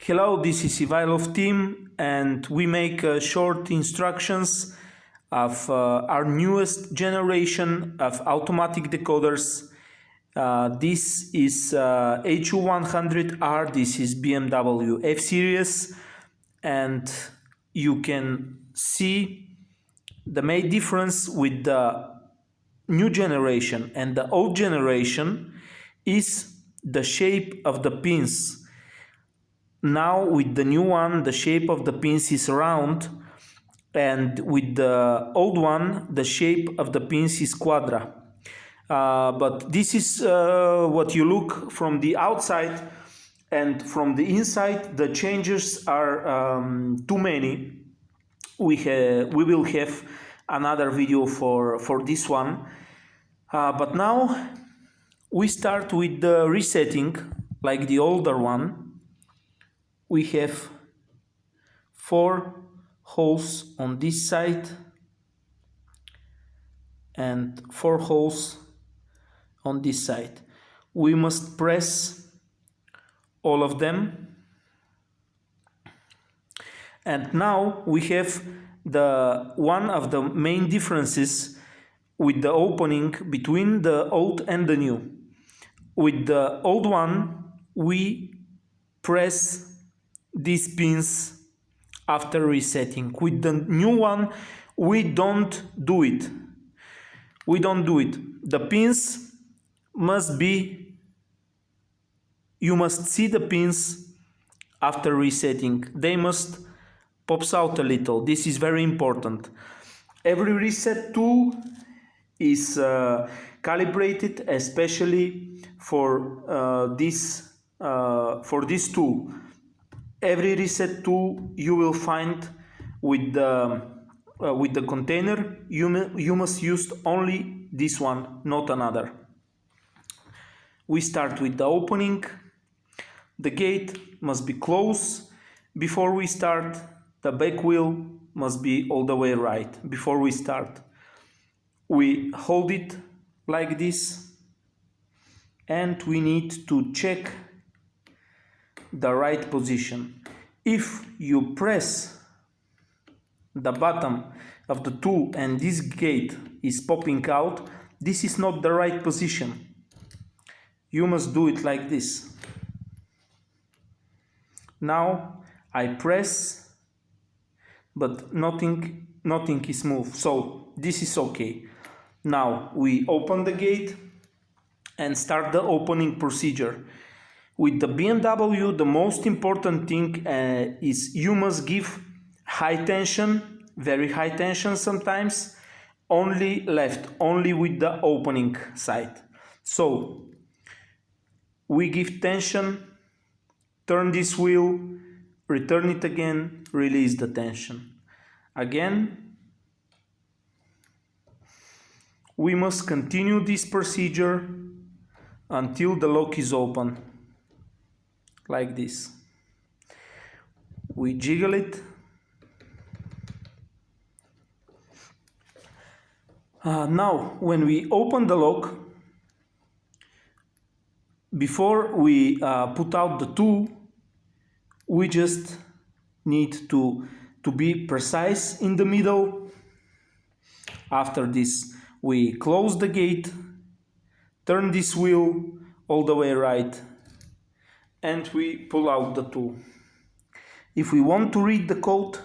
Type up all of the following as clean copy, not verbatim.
Hello, this is Ivailov team, and we make short instructions of our newest generation of automatic decoders. This is HU100R, this is BMW F Series, and you can see the main difference with the new generation and the old generation is the shape of the pins. Now with the new one, the shape of the pins is round, and with the old one, the shape of the pins is quadra. But this is what you look from the outside, and from the inside, the changes are too many. We will have another video for this one. But now we start with the resetting, like the older one. We have 4 holes on this side and 4 holes on this side. We must press all of them. And now we have one of the main differences with the opening between the old and the new. With the old one, we press these pins after resetting. With the new one, we don't do it. We don't do it. The pins must be, you must see the pins after resetting. They must pop out a little. This is very important. Every reset tool is calibrated especially for this tool. Every reset tool you will find with the container, you must use only this one, not another. We start with the opening. The gate must be closed. Before we start, the back wheel must be all the way right. Before we start, we hold it like this, and we need to check the right position. If you press the bottom of the tool and this gate is popping out, this is not the right position. You must do it like this. Now I press, but nothing is moved, so this is okay. Now we open the gate and start the opening procedure. With the BMW, the most important thing is you must give high tension, very high tension sometimes, only left, only with the opening side. So we give tension, turn this wheel, return it again, release the tension. Again, we must continue this procedure until the lock is open. Like this. We jiggle it. Now, when we open the lock, before we put out the tool, we just need to be precise in the middle. After this, we close the gate, turn this wheel all the way right, and we pull out the tool. If we want to read the code,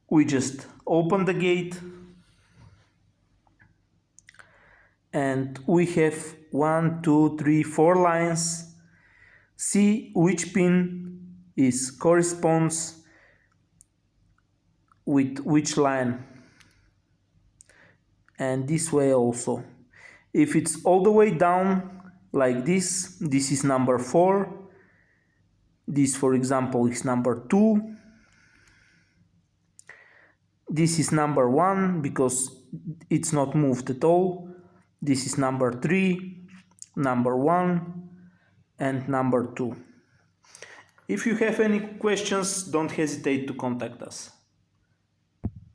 we just open the gate, and we have 1, 2, 3, 4 lines. See which pin corresponds with which line, and this way also. If it's all the way down like this is number 4. This, for example, is number 2. This is number 1 because it's not moved at all. This is number 3, number 1, and number 2. If you have any questions, don't hesitate to contact us.